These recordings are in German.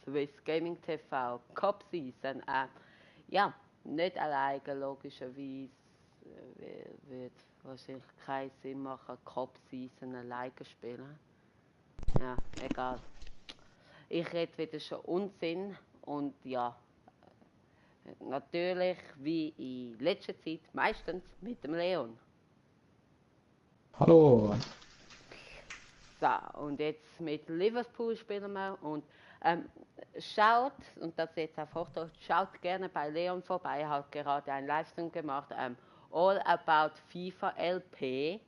Swiss Gaming TV, Cup Season. Ja, nicht alleine logischerweise. Wird wahrscheinlich keinen Sinn machen, Cup Season alleine spielen. Ja, egal. Ich rede wieder schon Unsinn und ja, natürlich wie in letzter Zeit meistens mit dem Leon. Hallo. So, und jetzt mit Liverpool spielen wir und schaut, und das jetzt auf Hochdeutsch, schaut gerne bei Leon vorbei, er hat gerade einen Livestream gemacht, All About FIFA LP.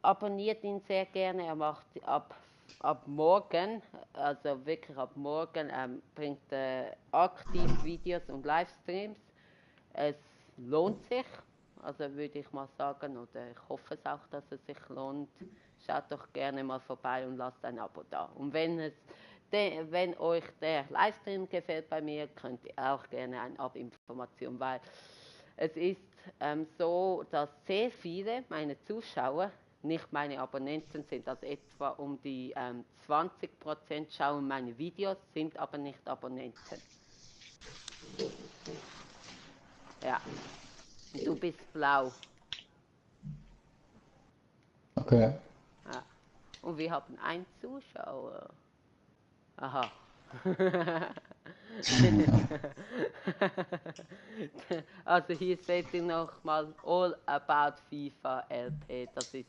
Abonniert ihn sehr gerne, er macht ab morgen, also wirklich ab morgen, bringt aktiv Videos und Livestreams. Es lohnt sich, also würde ich mal sagen, oder ich hoffe es auch, dass es sich lohnt. Schaut doch gerne mal vorbei und lasst ein Abo da. Und wenn euch der Livestream gefällt bei mir, könnt ihr auch gerne ein Abo-Information, weil es ist so, dass sehr viele meiner Zuschauer nicht meine Abonnenten sind, also etwa um die 20% schauen meine Videos, sind aber nicht Abonnenten. Ja, du bist blau. Okay. Ja. Und wir haben einen Zuschauer. Aha. Also hier seht ihr nochmal All About FIFA LP. Das ist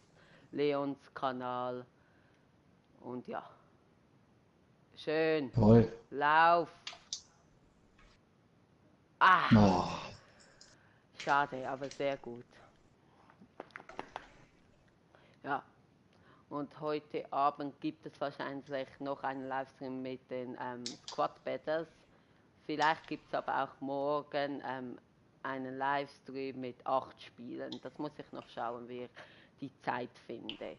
Leons Kanal. Und ja. Schön. Jawohl. Lauf. Ah, Oh. schade, aber sehr gut. Ja. Und heute Abend gibt es wahrscheinlich noch einen Livestream mit den Squad Battles. Vielleicht gibt es aber auch morgen einen Livestream mit 8 Spielen. Das muss ich noch schauen, wie ich die Zeit finde.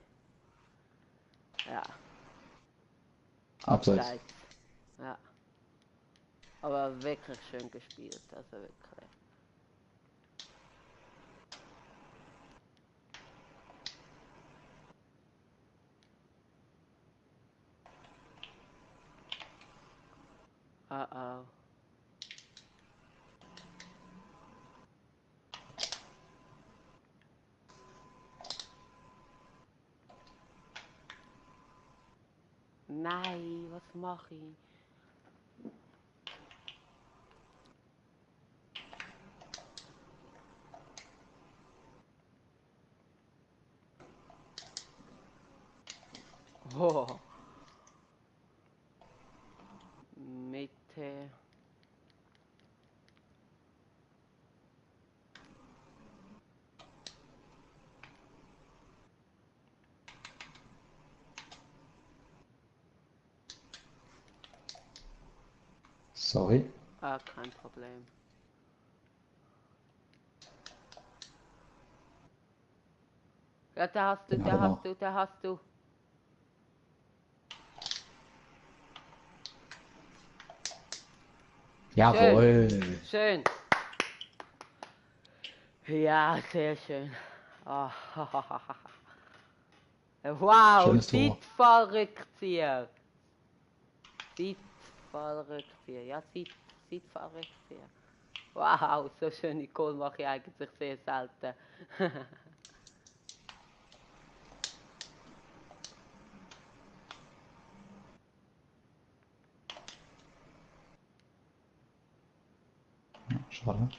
Ja. Abseits. Abseits. Ja. Aber wirklich schön gespielt. Also wirklich. Oh oh. Nein, was mache ich? Oh. Mitte. Sorry. Ah, kein Problem. Ja, da hast du, Den hat da er hast noch. du, da hast du. Schön, Jawohl. schön. Ja, sehr schön. Oh. Wow, Schönes Tor. sieht Fallrückzieher. Sieht Fallrückzieher. Ja, sieht Fallrückzieher. Wow, so schöne Goal mache ich eigentlich sehr selten. Schade.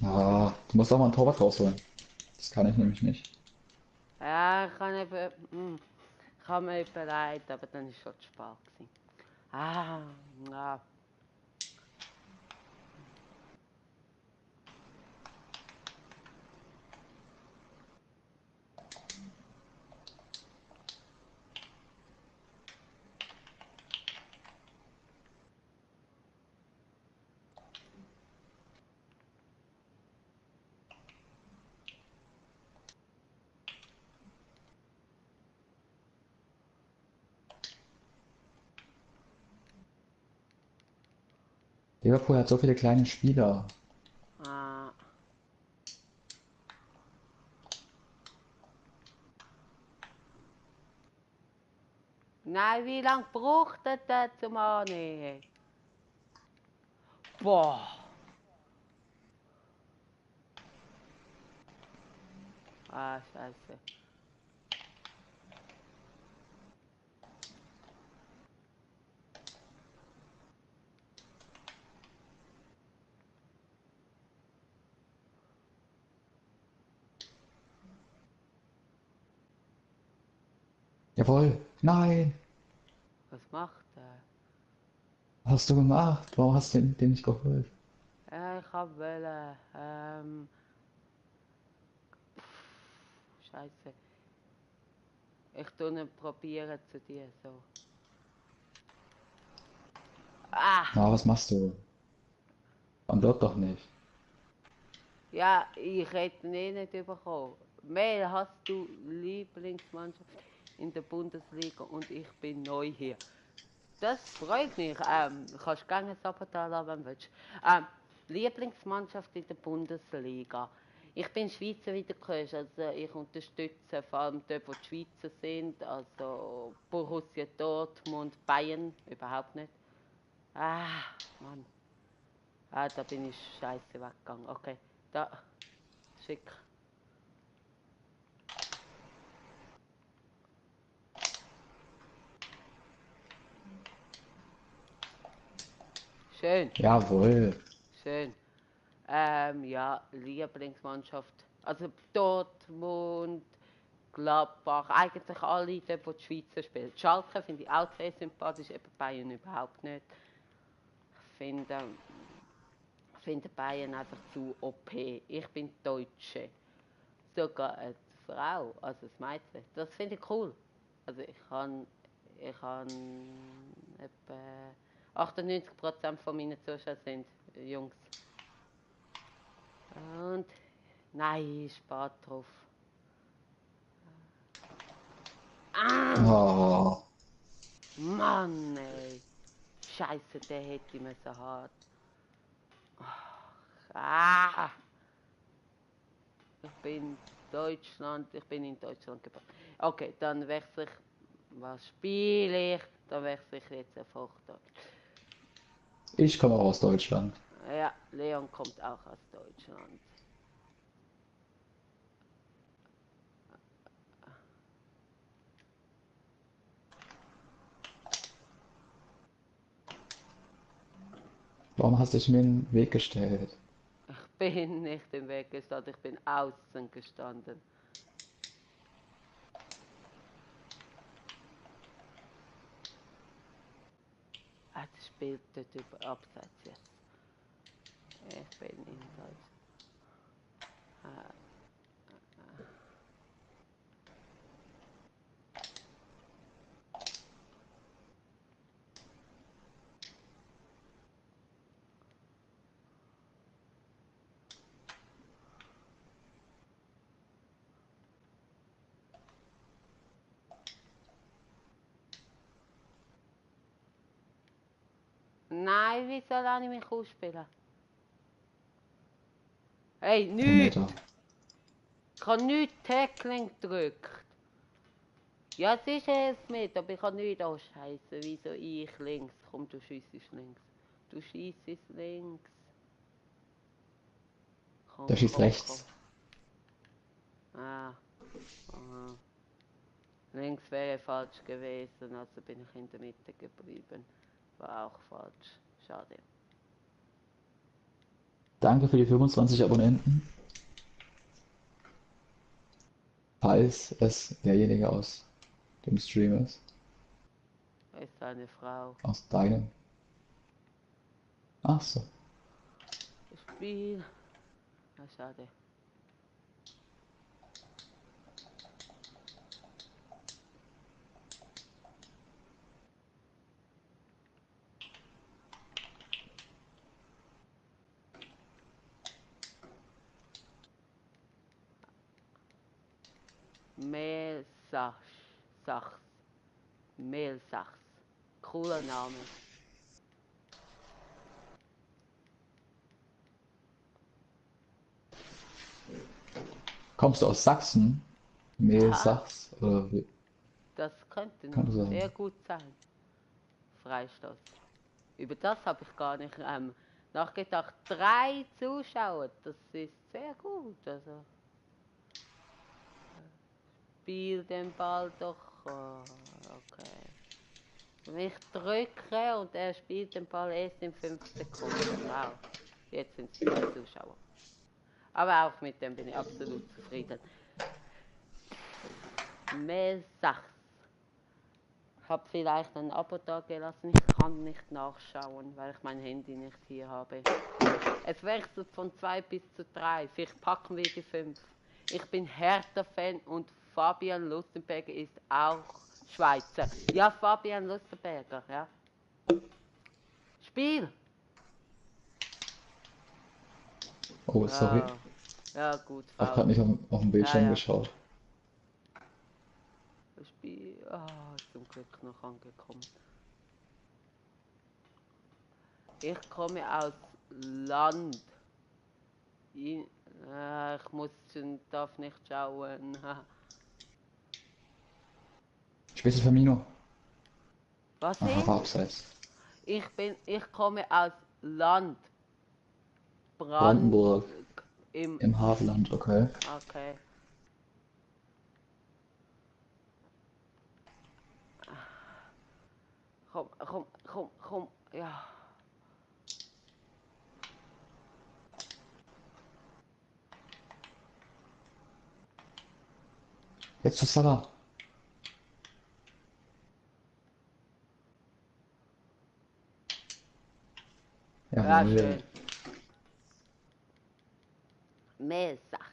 Ah, du musst auch mal ein Torwart rausholen. Das kann ich nämlich nicht. Ja, ich habe mir überlegt, aber dann ist schon zu spät gewesen. Ja. Liverpool hat so viele kleine Spieler. Nein, wie lange braucht das zum Annähern? Boah. Ah, scheiße. Jawohl. Nein. Was macht er? Was hast du gemacht? Warum hast du den nicht geholt? Ich hab wollen, Scheiße. Ich tu ihn probieren zu dir, so. Ah! Na, was machst du? Man wird doch nicht. Ja, ich hätte ihn eh nicht bekommen. Mel, hast du Lieblingsmannschaft in der Bundesliga und ich bin neu hier. Das freut mich. Kannst gerne Sabotage lassen, wenn du willst. Lieblingsmannschaft in der Bundesliga. Ich bin Schweizer, wie du hörst, also ich unterstütze vor allem dort, wo die Schweizer sind, also Borussia Dortmund, Bayern, überhaupt nicht. Ah, Mann. Ah, da bin ich scheiße weggegangen. Okay, da, schick. Schön, Jawohl. schön. Ja, Lieblingsmannschaft. Also Dortmund, Gladbach, eigentlich alle dort, wo die Schweizer spielen. Schalke finde ich auch sehr sympathisch, eben Bayern überhaupt nicht. Ich finde Bayern einfach zu OP. Ich bin Deutsche. Sogar eine Frau, also das Mädchen. Das finde ich cool. Also ich kann etwa 98% von meinen Zuschauern sind Jungs. Und nein, spart drauf. Ah, Oh. Mann, ey. Scheiße, der hätte ich müssen hart. Ah, ich bin in Deutschland geboren. Okay, dann wechsle ich. Was spiele ich? Dann wechsle ich jetzt auf Hochdeutsch. Ich komme auch aus Deutschland. Ja, Leon kommt auch aus Deutschland. Warum hast du dich mir in den Weg gestellt? Ich bin nicht im Weg gestanden, ich bin außen gestanden. Das spielt dort über Abseits jetzt. Ich bin in Deutschland. Nein, wie soll ich mich ausspielen? Hey, nichts! Elfmeter. Ich habe nichts Tackling gedrückt. Ja, es ist mit, aber ich habe nichts. Oh Scheiße, wieso ich links? Komm, du schiessest links. Du schiessest links. Der Komm, schießt komm, komm. rechts. Ah, aha. Links wäre falsch gewesen, also bin ich in der Mitte geblieben. War auch falsch. Schade. Danke für die 25 Abonnenten. Falls es derjenige aus dem Stream ist. Ist eine Frau. Aus deinem. Ach so. Spiel. Ah, schade. Mehlsachs. Sachs. Mehlsachs. Cooler Name. Kommst du aus Sachsen? Ja, Mehl, Sachs? Oder wie? Das könnte Kann sehr sein. gut sein. Freistoß. Über das habe ich gar nicht nachgedacht. 3 Zuschauer, das ist sehr gut. Also spiel den Ball doch. Oh, okay. Wenn ich drücke und er spielt den Ball erst in 5 Sekunden. Wow. Jetzt sind es 2 Zuschauer. Aber auch mit dem bin ich absolut zufrieden. Mesachs. Ich habe vielleicht ein Abo da gelassen. Ich kann nicht nachschauen, weil ich mein Handy nicht hier habe. Es wechselt von 2 bis zu 3. Vielleicht packen wir die 5. Ich bin Hertha-Fan und Fabian Lustenberger ist auch Schweizer. Ja, Fabian Lustenberger, ja. Spiel! Oh, sorry. Ja, ja gut, Ich habe gerade faul. nicht auf den Ja, Bildschirm ja. geschaut. Spiel. Zum Glück noch angekommen. Ich komme aus Land. Ich darf nicht schauen. Spielst du Firmino? Was Aha, ist? war abseits. Ich komme aus Land. Brand Brandenburg. im. Im Havelland, okay. Okay. Komm. Ja. Jetzt zu Salah. Ja, Jawohl. schön. Mesachs.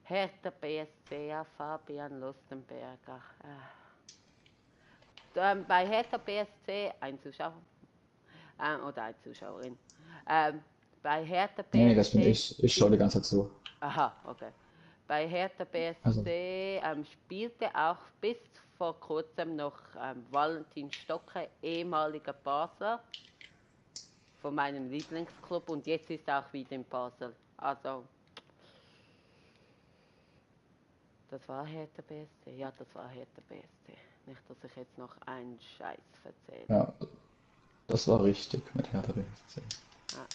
Hertha BSC, ja, Fabian Lustenberger. Bei Hertha BSC ein Zuschauer oder eine Zuschauerin. Bei Hertha Nee, das bin BSC, ich. Ich schaue die ganze Zeit zu. aha, okay. Bei Hertha Also, BSC spielte auch bis vor kurzem noch Valentin Stocke, ehemaliger Basler, von meinem Lieblingsclub und jetzt ist er auch wieder in Basel. Also, das war Hertha BSC? Ja, das war Hertha BSC. Nicht, dass ich jetzt noch einen Scheiß erzähle. ja, das war richtig mit Hertha BSC. Ja,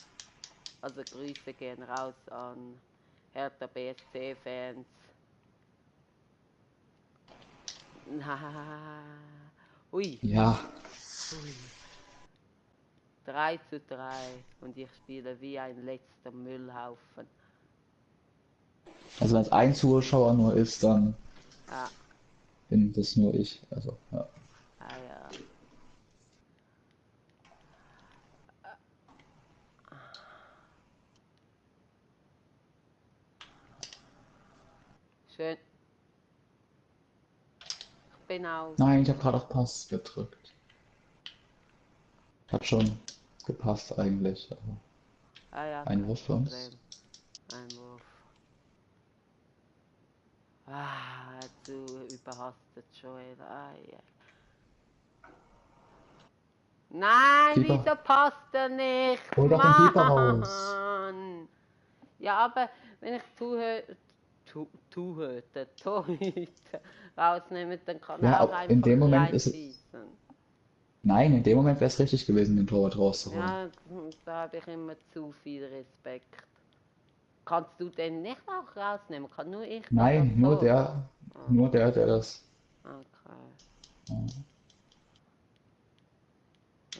also Grüße gehen raus an Hertha BSC-Fans. Ui, Ja, ui. 3:3 und ich spiele wie ein letzter Müllhaufen. also wenn es ein Zuschauer nur ist, dann Ja, bin das nur ich. Also, ja. ja. Schön. Ich bin aus. Nein, ich habe gerade auf Pass gedrückt. Hat schon gepasst eigentlich. Aber Ja, ein kein Wurf für uns. Problem. Einwurf. Zu überhastet, Joel. Ja. Nein, Keeper, wieso passt er nicht? hol doch den Keeper raus. Mann! Ja, aber wenn ich Torhüter rausnehme, dann kann Ja, er auch in einfach dem Moment ist es. reinschießen. Nein, in dem Moment wäre es richtig gewesen, den Torwart rauszuholen. Ja, da habe ich immer zu viel Respekt. Kannst du den nicht auch rausnehmen? Kann nur ich das als Nein, Torwart? der das. Okay. Ja.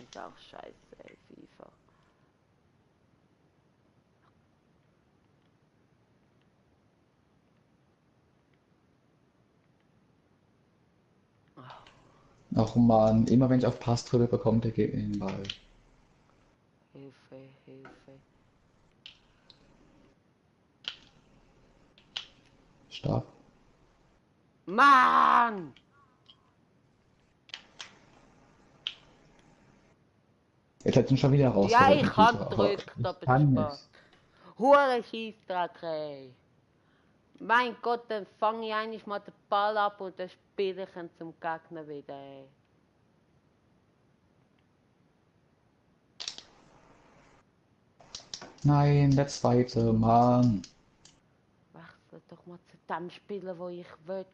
Ist auch scheiße, ey, FIFA. Ach man, immer wenn ich auf Pass drücke, bekommt der Gegner den Ball. Hilfe. Stark. Mann! Jetzt hat ihn schon wieder Ja, rausgeholt, den ich hab Keeper. Aber gedrückt, ich aber zu kann spät. nicht. Hure Scheissdreck, ey. Mein Gott, dann fange ich eigentlich mal den Ball ab und dann spiele ich ihn zum Gegner wieder, ey. Nein, der zweite, Mann. dem spielen, wo ich will.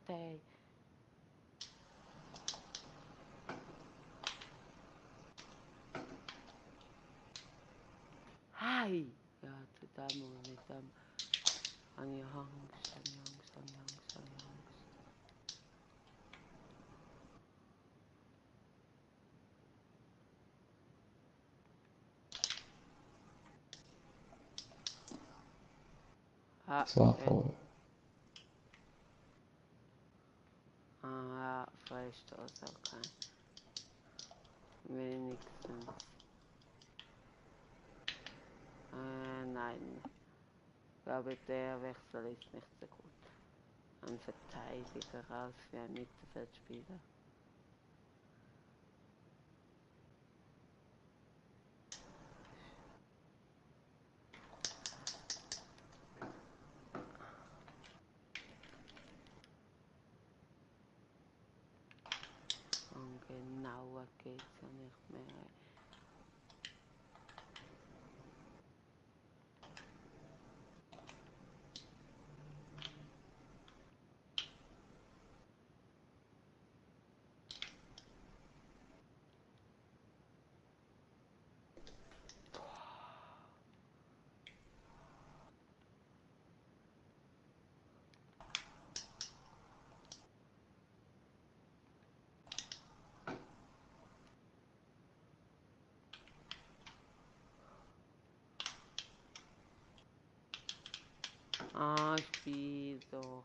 Hi! Ja, zu dem und mit dem habe ich Angst, habe ich Angst, habe ich Angst, habe ich Angst. Ah, Das war schön. faul. Ah, ja, Freistoß, okay. Wenigstens. Nein. Ich glaube, der Wechsel ist nicht so gut. Ein Verteidiger raus für einen Mittelfeldspieler. Und genauer geht's ja nicht mehr. Ah, spiel doch.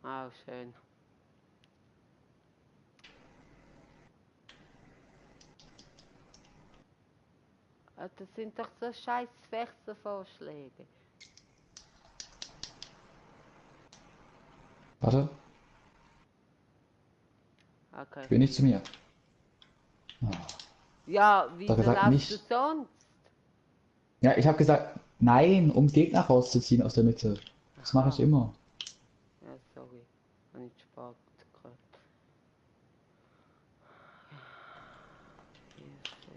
Ah, schön. Ah, das sind doch so scheiß Wechselvorschläge. Warte, Okay. spiel nicht zu mir. Ah, Ja, doch wieso gesagt laufst du nicht. sonst? Ja, ich habe gesagt, nein, um Gegner rauszuziehen aus der Mitte. Das mache ich Aha. immer. Ja, sorry. Hab nicht gespart gerade. Hilfe.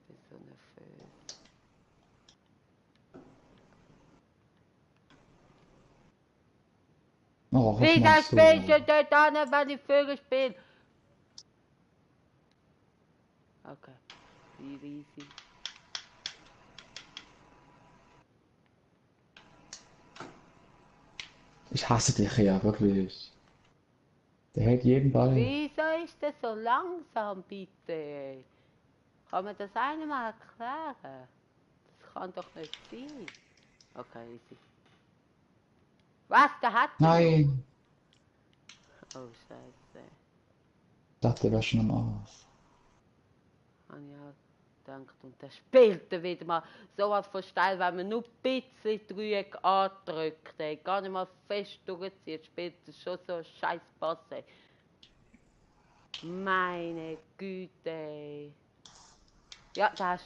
Bist so nervös. Oh, was Wieso machst spielst du? du dort an, wenn ich Vögel spiele? Okay. Easy. Ich hasse dich ja, wirklich. Der hält jeden Ball. Wieso ist das so langsam, bitte? Kann man das einmal erklären? Das kann doch nicht sein. Okay, easy. Was, der hat ihn noch? Nein! Oh, scheiße. Ich dachte, der wäre schon am Aus. Habe ich auch gedacht. Und der spielte wieder mal so was von steil, wenn man nur ein bisschen Dreieck andrückt, ey. Gar nicht mal fest durchzieht, spielt er schon so einen scheiß Pass, ey. Meine Güte, ey. Ja, das.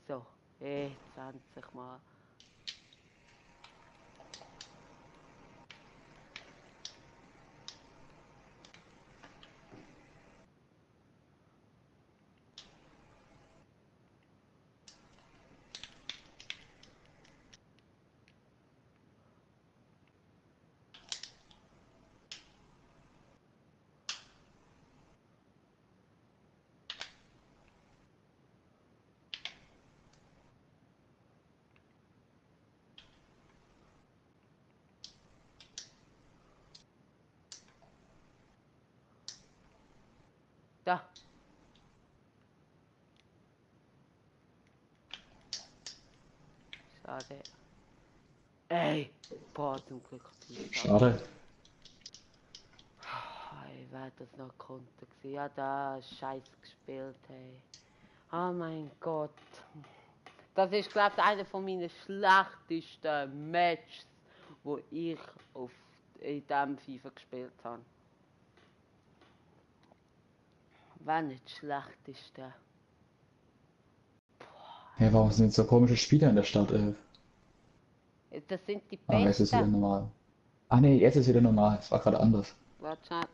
So, jetzt endlich mal. Da. Schade. Ey, boah, zum Glück hat sie es Schade. Ich wäre das noch konnte gewesen. Ja, da scheiß gespielt, hey. Oh mein Gott. Das ist, glaube ich, einer von meinen schlechtesten Matches, wo ich in diesem FIFA gespielt habe. Wenn nicht das schlechteste. Hey, warum sind jetzt so komische Spieler in der Startelf? Das sind die Ah, jetzt ist wieder Besten. normal. Ah nee, jetzt ist wieder normal. Es war gerade anders. Warte schnell.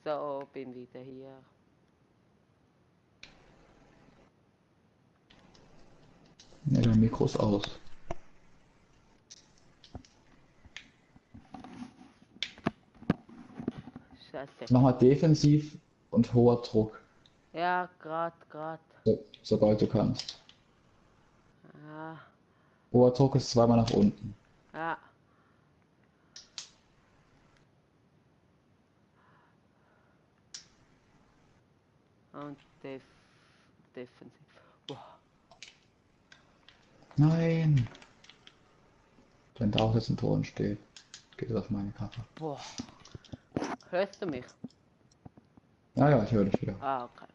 So, bin wieder hier. Ne, dein Mikro ist aus. Scheiße. Mach mal defensiv und hoher Druck, Ja, grad. sobald du kannst. Ja, Hoher Druck ist zweimal nach unten. ja. Und defensiv. Boah. Nein! Wenn da auch jetzt ein Tor entsteht, geht es auf meine Kappe. Boah. Hörst du mich? Ja, ja, ich höre dich wieder. Ah, okay.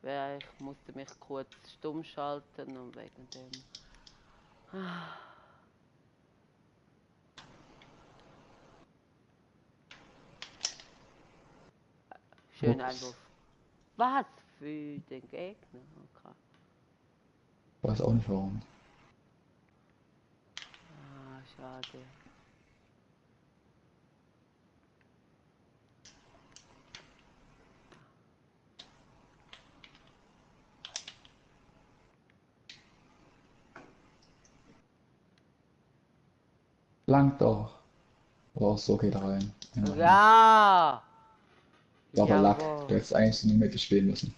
Ja, ich musste mich kurz stumm schalten und wegen dem. Ah, schön Ups, Einwurf. Was für den Gegner? Okay. weiß auch nicht warum. Ah, schade. Langt doch. Oh, so geht rein. Immerhin. Ja! Ja, aber Lack, Jawohl. der hätte eigentlich in die Mitte spielen müssen.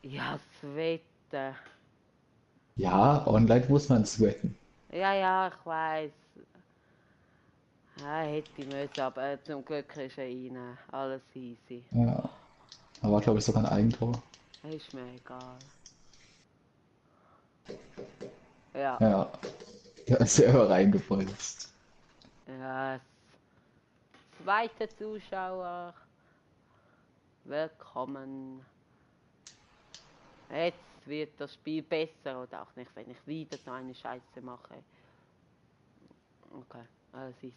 Ja, Svette. Ja, online muss man sweaten. Ja, ich weiß. Ja, hätte ich müssen, aber zum Glück ist er rein. Alles easy. Ja, aber glaube ich sogar ein Eigentor. Ist mir egal. Ja, Ja, der ist selber reingebolzt. ja. Zweite Zuschauer. Willkommen. Jetzt wird das Spiel besser oder auch nicht, wenn ich wieder so eine Scheiße mache. Okay, alles easy.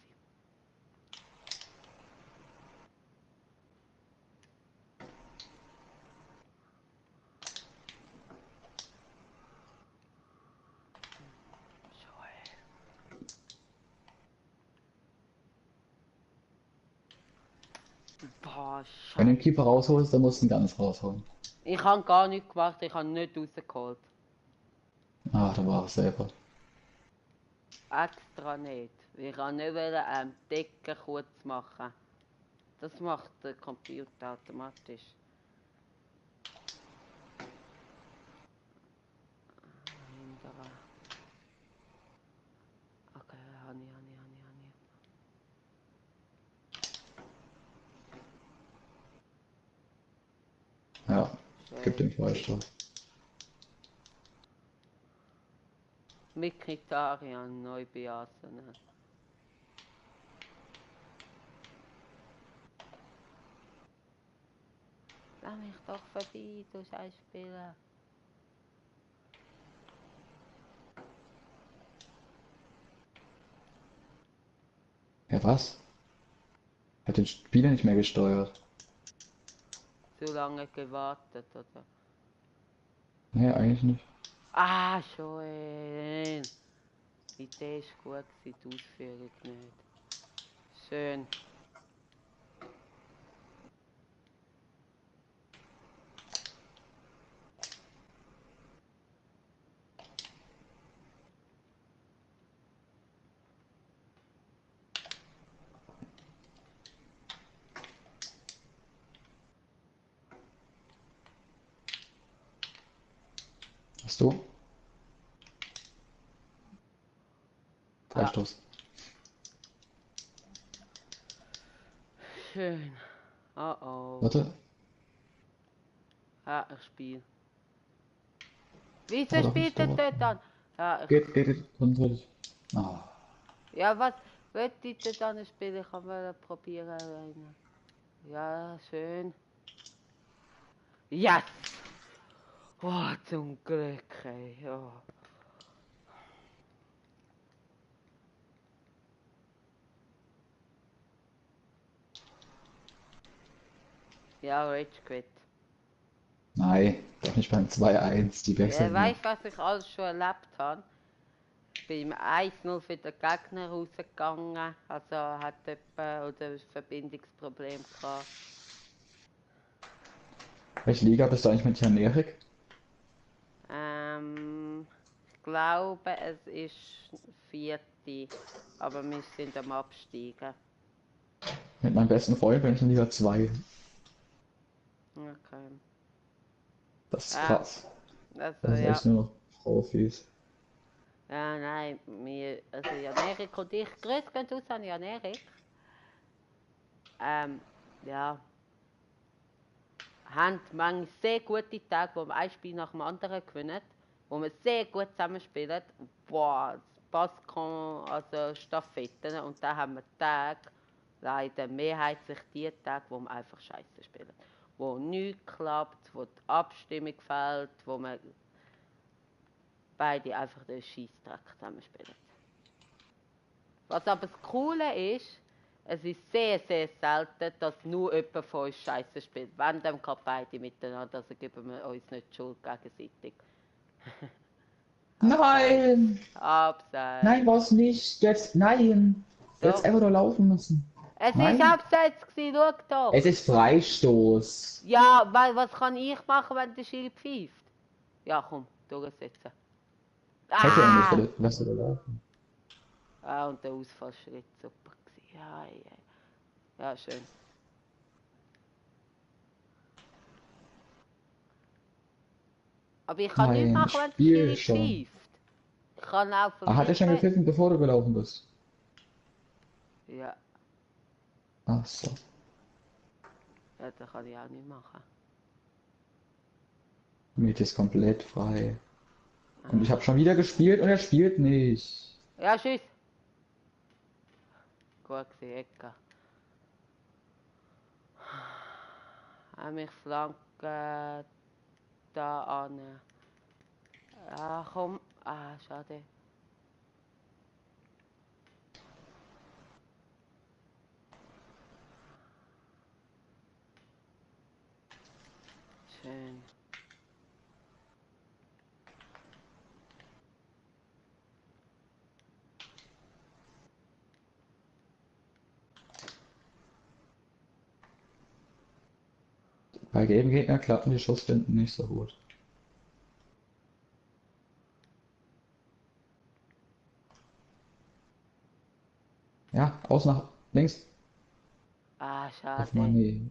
Boah, Wenn du Scheiße. den Keeper rausholst, dann musst du ihn ganz rausholen. Ich habe gar nichts gemacht, ich habe nicht rausgeholt. Ah, da war er selber. Extra nicht. Ich wollte nicht Decke kurz machen. Das macht der Computer automatisch. Hindern. Okay, Hani. Ja, gibt Schön. den Freistoß. Mikritarian neu bejassen. Lass mich doch vorbei, du Scheißspieler. Ja, was? Hat den Spieler nicht mehr gesteuert. Zu lange gewartet, oder? Nee, eigentlich nicht. Ah, schön. Die Idee ist gut, die Ausführung nicht. Schön. Hast du? Ah, Freistoß. schön. Oh oh. Warte. Ah, ich spiele. Wieso Da doch spielt nicht er dort. dort an? Ja, Geht. Kontrolliert. Ah, ja, was will ich denn dann spielen? Ich kann mal probieren. Alleine. Ja, schön. Yes! Oh, zum Glück, ey. Oh. Ja, Rage Quit. nein, doch nicht beim 2-1. Die Ja, wechseln hier. weißt du, was ich alles schon erlebt habe? Ich bin im 1-0 für den Gegner rausgegangen. Also hat jemand oder ein Verbindungsproblem gehabt. Welche Liga bist du eigentlich mit Jan Erik? Ich glaube, es ist vierte, aber wir sind am Absteigen. Mit meinem besten Freund bin ich in Liga 2. Okay. Das ist Ja, krass. also Das ist ja. echt nur noch Profis. Ja, nein, also Jan Erik und ich, grüß gehen aus an Jan Erik. Ja, haben manchmal sehr gute Tage, wo wir ein Spiel nach dem anderen gewinnen, wo wir sehr gut zusammenspielen. Boah, Passkon, also Staffetten. Und dann haben wir Tage, leider mehrheitlich die Tage, wo wir einfach scheiße spielen. Wo nichts klappt, wo die Abstimmung fehlt, wo wir beide einfach den Scheissdreck zusammenspielen. Was aber das Coole ist, es ist sehr, sehr selten, dass nur jemand von uns Scheiße spielt. Wenn, dann gerade beide miteinander, also geben wir uns nicht die Schuld gegenseitig. Abseits. Nein! Abseits. Nein, war's nicht. Jetzt, nein! Du hättest Doch. einfach nur laufen müssen. Es ist Nein! abseits gewesen, schau Es doch. ist Freistoß. Ja, weil was kann ich machen, wenn der Schiri pfeift? Ja, komm, durchsetzen. Hätte er nicht, Ah! wärst du gelaufen. Ah, und der Ausfallschritt, super gewesen. Ja, ja. Ja, schön. Aber ich kann nichts Nein, machen, wenn der Spiel Schiri schon. pfeift. Ich kann auch Ah, hat er schon verlieren. gepfiffen, bevor du gelaufen bist? Ja, Ach so. ja, das kann ich auch nicht machen. Miet ist komplett frei. Und ich habe Ah. schon wieder gespielt und er spielt nicht. Ja, tschüss. Gut gewesen, Ecke. Mich flanken da an. Ah, komm. Ah, schade. Schön. Bei jedem Gegner klappen die Schussfinden nicht so gut. Ja, aus nach links. Ah, Auf schade. Mané.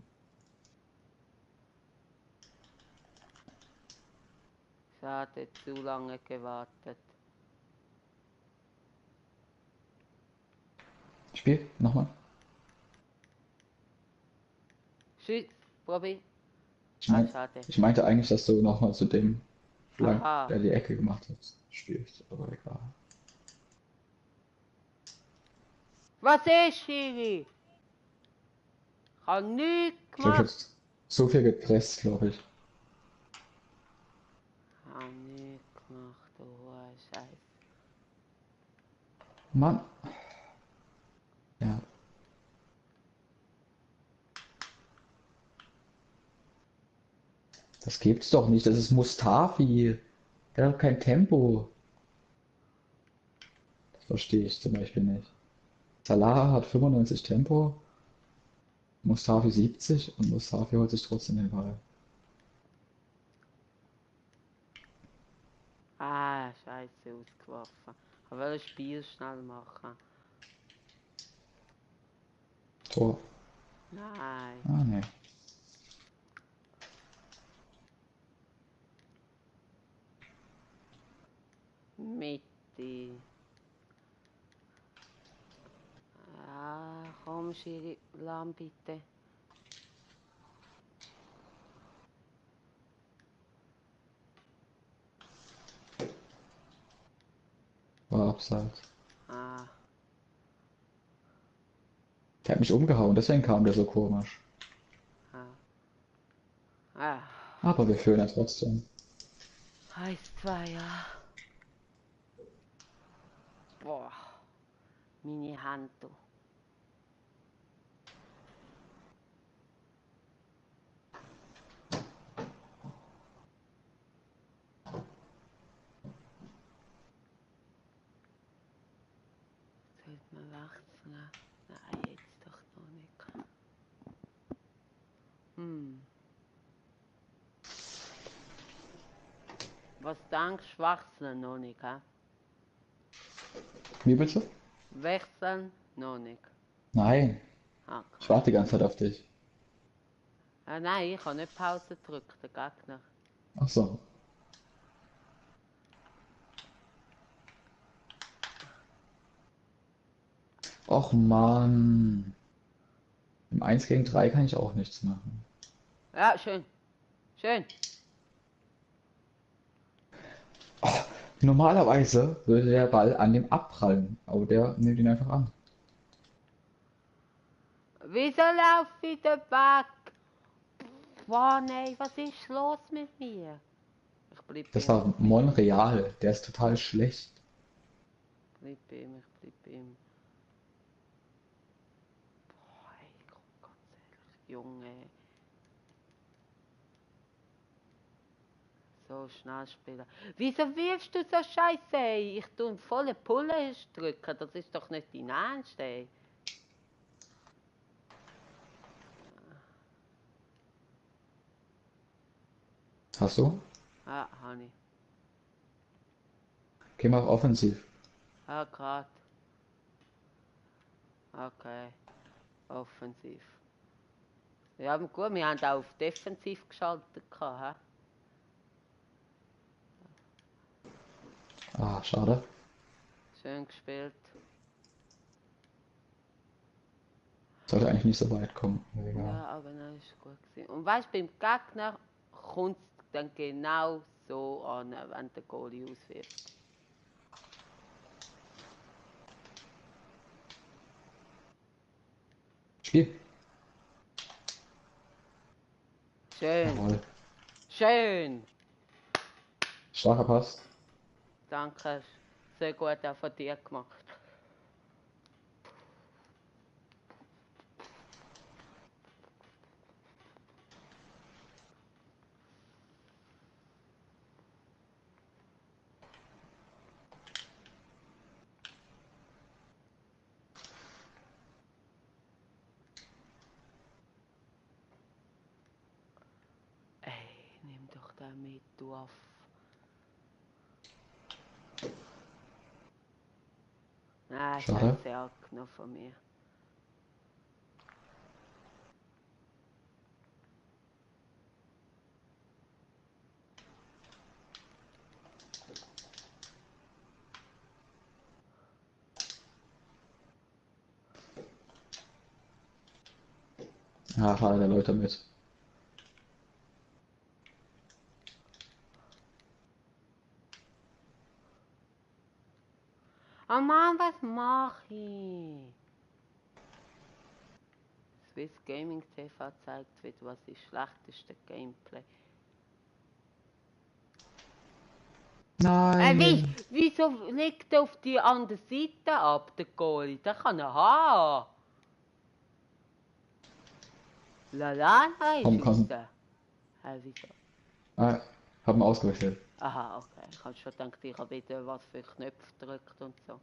Schade, zu lange gewartet. Spiel, nochmal. Tschüss, Probi. Ich Ah, mein, schade. ich meinte eigentlich, dass du nochmal zu dem Flank, Aha. der die Ecke gemacht hat, spielst. Aber egal. Was ist, Schiri? Ich habe nichts Ich glaube, ich gemacht. habe so viel gepresst, glaube ich. Ich habe nichts gemacht, du hoher Scheiß. Mann. Ja, das gibt's doch nicht. Das ist Mustafi. Der hat doch kein Tempo. Das verstehe ich zum Beispiel nicht. Salah hat 95 Tempo, Mustafi 70 und Mustafi holt sich trotzdem den Ball. Ah, Scheiße, ausgeworfen. Ich will das Spiel schnell machen. Tor. Nein. Ah, nee. Mitte. Ah, komm, Schiri, lahm bitte. War abseits. Ah, Der hat mich umgehauen, deswegen kam der so komisch. ah. Ah. Aber wir führen ja trotzdem. 1-2, ja. Boah, meine Hand. Du. Sollte man wechseln? Nein, jetzt doch noch nicht. Hm. Was denkst du, wechseln noch nicht, hä? Wie bitte? Wechseln noch nicht. Nein, ich Okay. warte die ganze Zeit auf dich. Nein, ich kann nicht Pause drücken, der Gegner. Ach so. Och Mann. Im 1 gegen 3 kann ich auch nichts machen. Ja, schön. Schön. Oh, normalerweise würde der Ball an dem abprallen, aber der nimmt ihn einfach an. Wieso laufe ich da weg? Boah, nein, was ist los mit mir? Ich bleib bei Das ihm, war Monreal, der ist total schlecht. ich bleib bei ihm. Boah, ey, ganz ehrlich, Junge. So schnell spielen. Wieso wirfst du so scheiße, ey? Ich tu volle Pulle drücken, das ist doch nicht dein Ernst, ey. Hast du? Ja, Honey. Geh mal auf offensiv. Ja, grad. Okay, offensiv. Ja, aber gut, wir haben auch auf defensiv geschaltet, hä? Ah, schade. Schön gespielt. Sollte eigentlich nicht so weit kommen. Aber egal. Ja, aber das ist gut gewesen. Und weißt du, beim Gegner kommt es dann genau so an, wenn der Goalie auswirft. Spiel. Schön, Jawohl. schön. Starker Pass. Danke, sehr gut auch von dir gemacht. Ey, nimm doch den mit, du Aff. Nein, Schade. scheiße, abgenommen von mir. Ja, schade, der Leute mit. Oh Mann, was mach ich? Swiss Gaming TV zeigt wieder, was ist schlechteste Gameplay. Nein! Wieso legt er auf die andere Seite ab, der Goalie? Der kann er haben. Lalana ist Komm, raus. komm. Wieso? Ah, hab ihn ausgewechselt. Aha, okay. Ich habe schon gedacht, ich habe wieder was für Knöpfe gedrückt und so.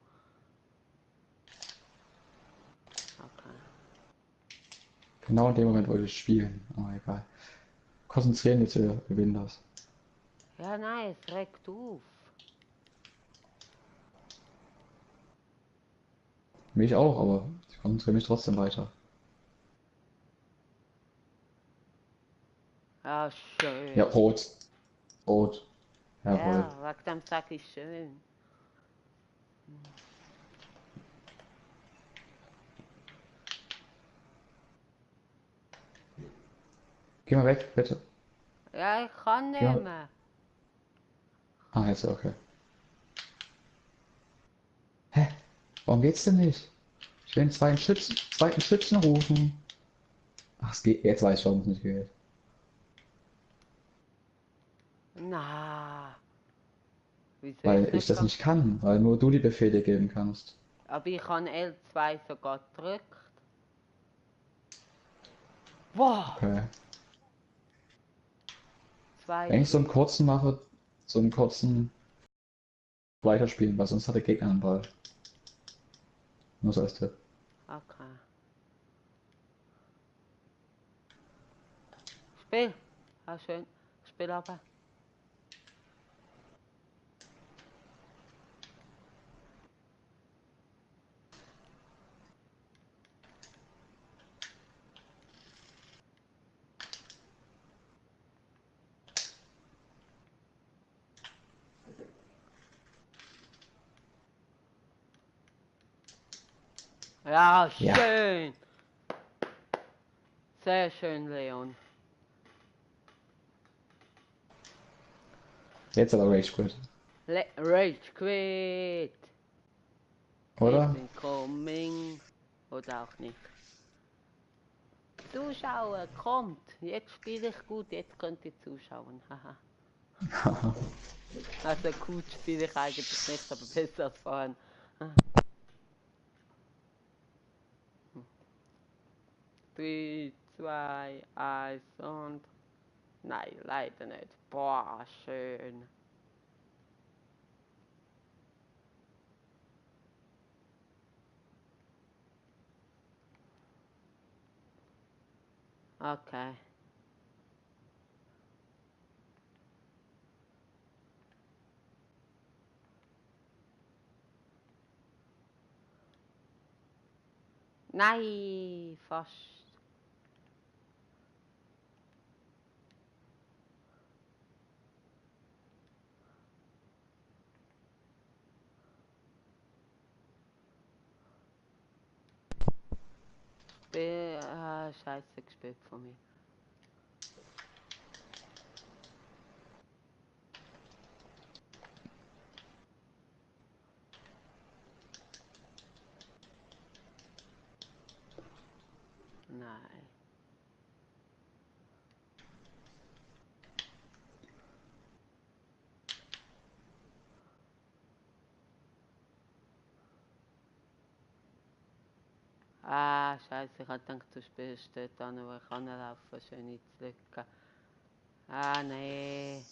Okay. Genau in dem Moment wollte ich spielen. Aber egal. Konzentrieren jetzt, wir gewinnen das. Ja, nein, es regt auf. Mich auch, aber ich konzentriere mich trotzdem weiter. Ja, Ja, schön. rot. Rot. Jawohl. Ja, wegen dem sage ich schön. Geh mal weg, bitte. Ja, ich kann Geh nicht mal. mehr. Ah, jetzt okay. Hä? Warum geht's denn nicht? Ich will den zweiten Schützen rufen. Ach, es geht. Jetzt weiß ich, warum es nicht geht. Na, wieso ist Weil es ich nicht das gegangen? nicht kann, weil nur du die Befehle geben kannst. Aber ich habe L2 sogar gedrückt. Wow, Okay. zwei Wenn ich so einen Treffer. kurzen mache, so einen kurzen weiterspielen, weil sonst hat der Gegner einen Ball. Nur so als Tipp. Okay. Spiel. Ah, schön. Spiel aber. Ja, Ja, schön. Sehr schön, Leon. jetzt aber Rage Quit, Rage Quit. It's oder? incoming. Oder auch nicht. Zuschauer, kommt. Jetzt spiele ich gut, jetzt könnt ihr zuschauen. Haha. Also gut spiele ich eigentlich nicht, aber besser als vorhin. 3, 2, 1 und... Nein, leider nicht. Boah, schön. Okay. Nein, fast. Scheiße gespielt von mir. Nein. Scheiße, ich hab gedacht, du spielst dort an, wo ich anlaufen, schön ins Lücken. Nee.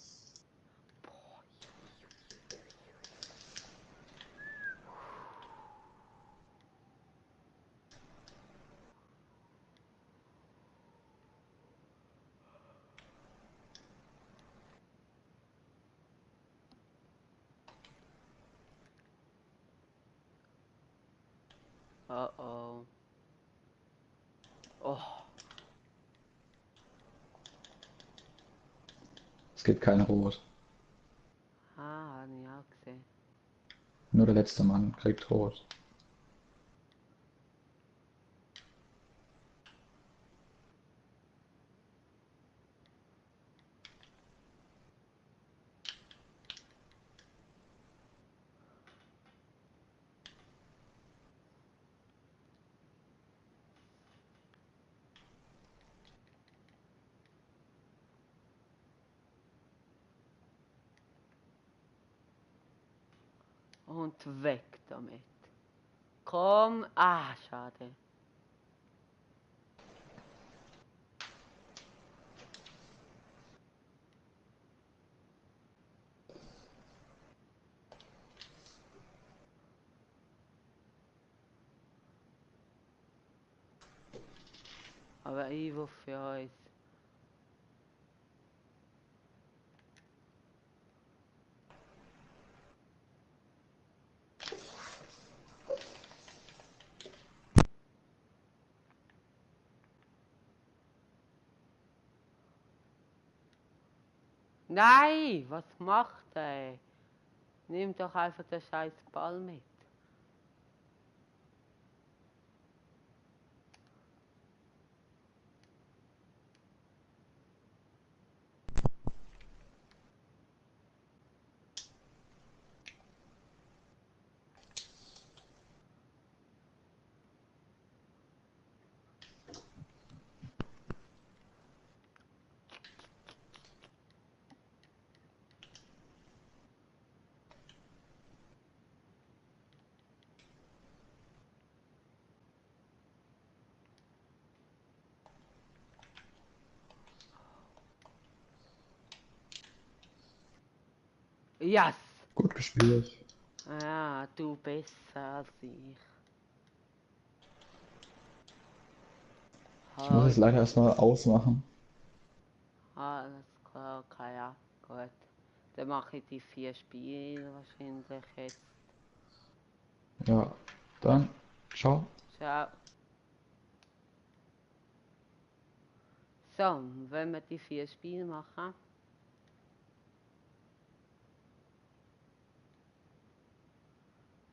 Oh oh. Oh. Es gibt keine Rot. Hab ich auch gesehen. Nur der letzte Mann kriegt Rot. Und weg damit. Komm. Schade. Aber Ivo für euch. Nein, was macht er? Nimm doch einfach den scheiß Ball mit. Yes! Gut gespielt. Ja, du besser als ich. Ich muss es leider erstmal ausmachen. Alles klar, okay, ja, gut. Dann mache ich die 4 Spiele wahrscheinlich jetzt. Ja, dann ciao. Ciao. So, wenn wir die 4 Spiele machen.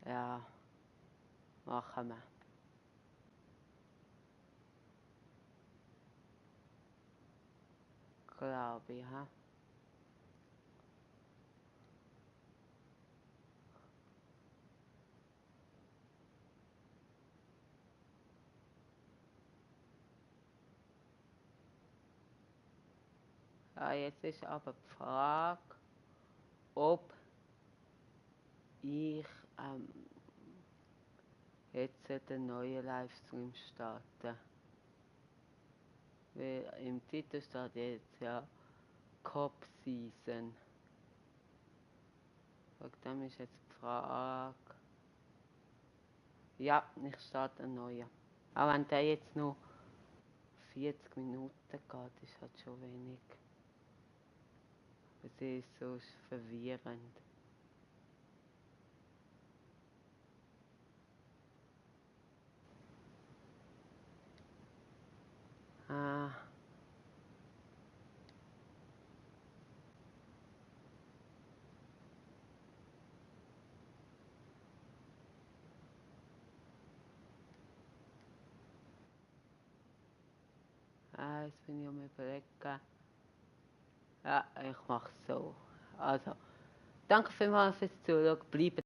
Ja, machen wir. glaube ich. Ha? Jetzt ist aber die Frage, ob ich jetzt den neuen Livestream starten. Weil im Titel steht jetzt ja Cop Season. Wegen dem ist jetzt die Frage. Ja, ich starte einen neuen. Auch wenn der jetzt noch 40 Minuten geht, ist halt schon wenig. Es ist so verwirrend. Ah. Jetzt bin ich am Überlegen. Ja, ich mache es so. Also, danke vielmals fürs Zuschauen. Bleibt